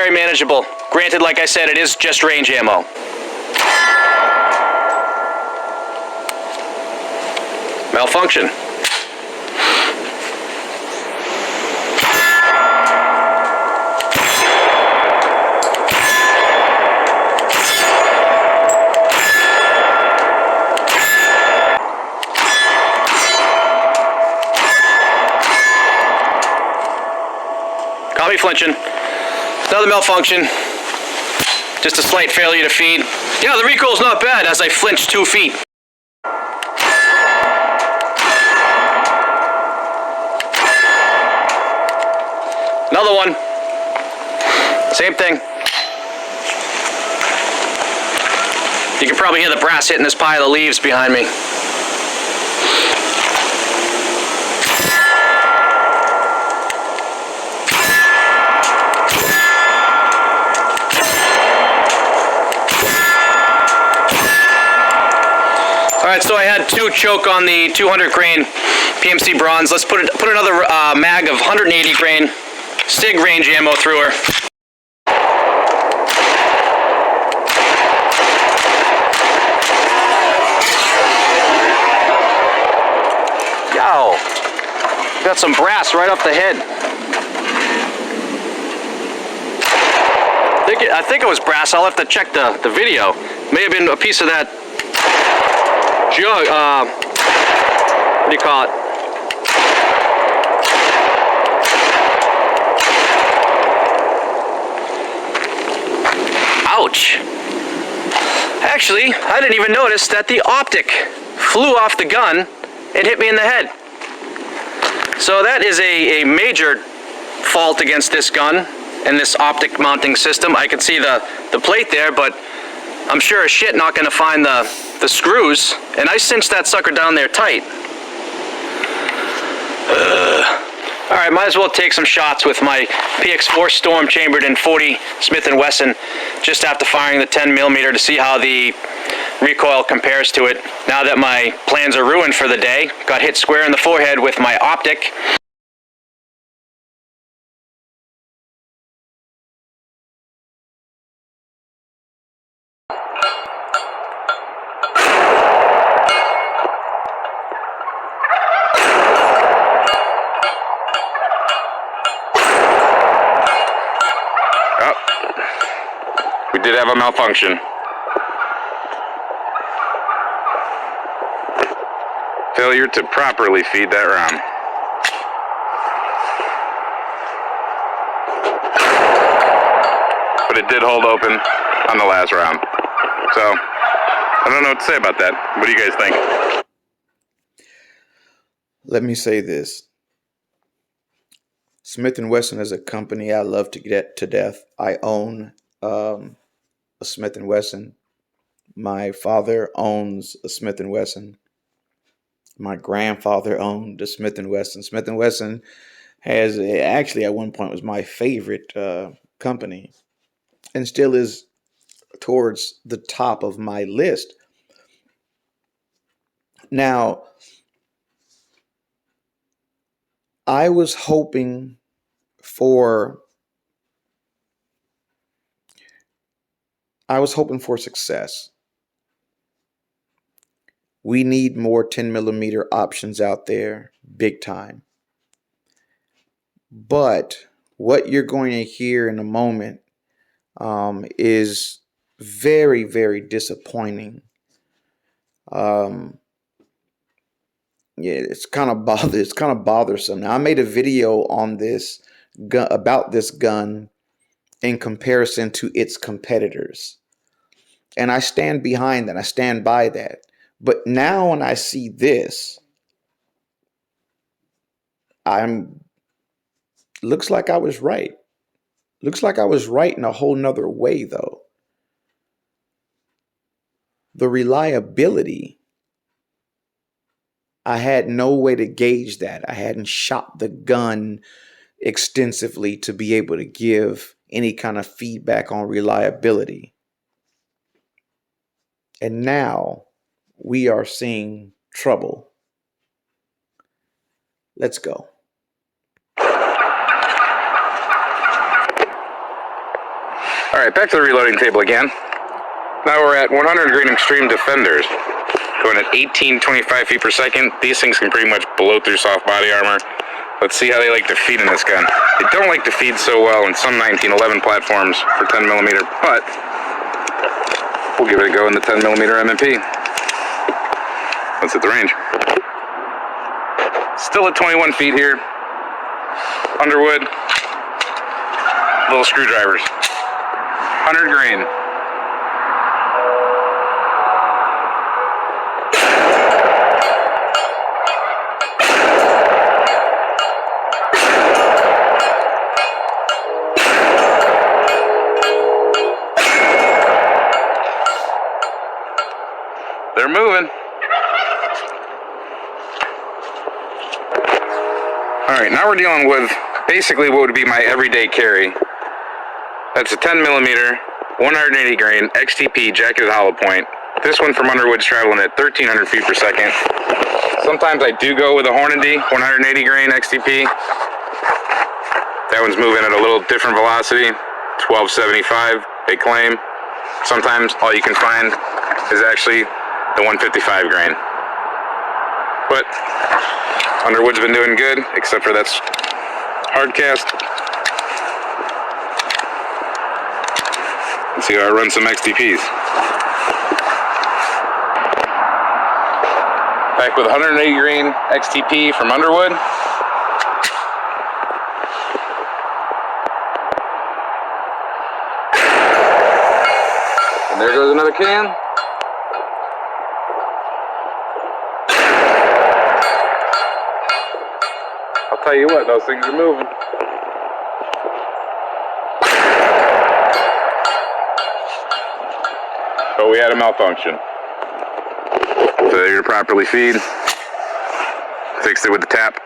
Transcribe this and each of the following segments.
very manageable. Granted, like I said, it is just range ammo. Malfunction. Caught me flinching. Another malfunction. Just a slight failure to feed. Yeah, the recoil's not bad as I flinch 2 feet. Another one. Same thing. You can probably hear the brass hitting this pile of leaves behind me. Alright, so I had 2 choke on the 200 grain PMC bronze. Let's put another mag of 180 grain SIG range ammo through her. Yo, got some brass right off the head. I think it was brass. I'll have to check the video. May have been a piece of that jug, what do you call it? Ouch. Actually, I didn't even notice that the optic flew off the gun and hit me in the head. So that is a major fault against this gun and this optic mounting system. I can see the plate there, but I'm sure as shit not going to find the screws, and I cinched that sucker down there tight. Alright, might as well take some shots with my PX4 Storm chambered in 40 Smith & Wesson just after firing the 10mm to see how the recoil compares to it. Now that my plans are ruined for the day, got hit square in the forehead with my optic. We did have a malfunction. Failure to properly feed that round. But it did hold open on the last round. So, I don't know what to say about that. What do you guys think? Let me say this. Smith & Wesson is a company I love to get to death. I own a Smith & Wesson. My father owns a Smith & Wesson. My grandfather owned a Smith & Wesson. Smith & Wesson has actually at one point was my favorite company and still is towards the top of my list. Now, I was hoping for success. We need more 10mm options out there, big time. But what you're going to hear in a moment is very, very disappointing. Yeah, it's kind of bothersome. Now, I made a video on this gun, about this gun in comparison to its competitors, and I stand behind that. I stand by that. But now, when I see this, looks like I was right. Looks like I was right in a whole nother way, though. The reliability, I had no way to gauge that. I hadn't shot the gun extensively to be able to give any kind of feedback on reliability. And now we are seeing trouble. Let's go. Alright, back to the reloading table again. Now we're at 100 grain extreme defenders. Going at 18.25 feet per second. These things can pretty much blow through soft body armor. Let's see how they like to feed in this gun. They don't like to feed so well in some 1911 platforms for 10 millimeter, but we'll give it a go in the 10 millimeter M&P. Let's hit the range. Still at 21 feet here. Underwood. Little screwdrivers. 100 grain. They're moving. Alright, now we're dealing with basically what would be my everyday carry. That's a 10 millimeter, 180 grain XTP jacketed hollow point. This one from Underwood's traveling at 1300 feet per second. Sometimes I do go with a Hornady 180 grain XTP. That one's moving at a little different velocity, 1275 they claim. Sometimes all you can find is actually the 155 grain. But Underwood's been doing good, except for that's hard cast. Let's see how I run some XTPs. Back with 180 grain XTP from Underwood. And there goes another can. I'll tell you what, those things are moving. But we had a malfunction. Failure to properly feed. Fixed it with the tap.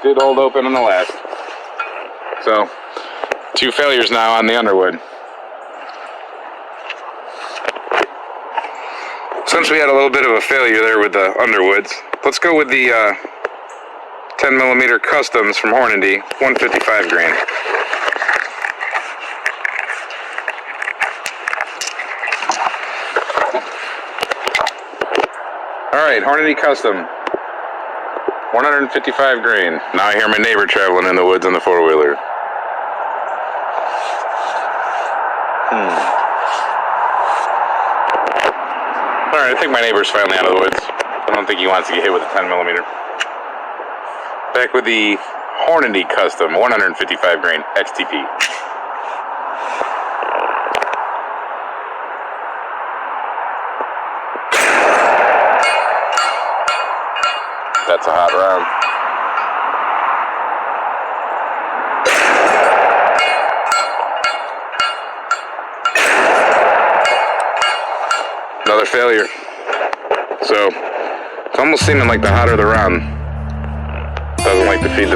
Did hold open on the last. So, 2 failures now on the Underwood. Since we had a little bit of a failure there with the Underwoods, let's go with the 10 millimeter Customs from Hornady, 155 grain. Alright, Hornady Custom, 155 grain. Now I hear my neighbor traveling in the woods on the 4-wheeler. Alright, I think my neighbor's finally out of the woods. I don't think he wants to get hit with a 10 millimeter. Back with the Hornady Custom, 155 grain XTP. That's a hot round. Another failure. So, it's almost seeming like the hotter the round, doesn't like to feed the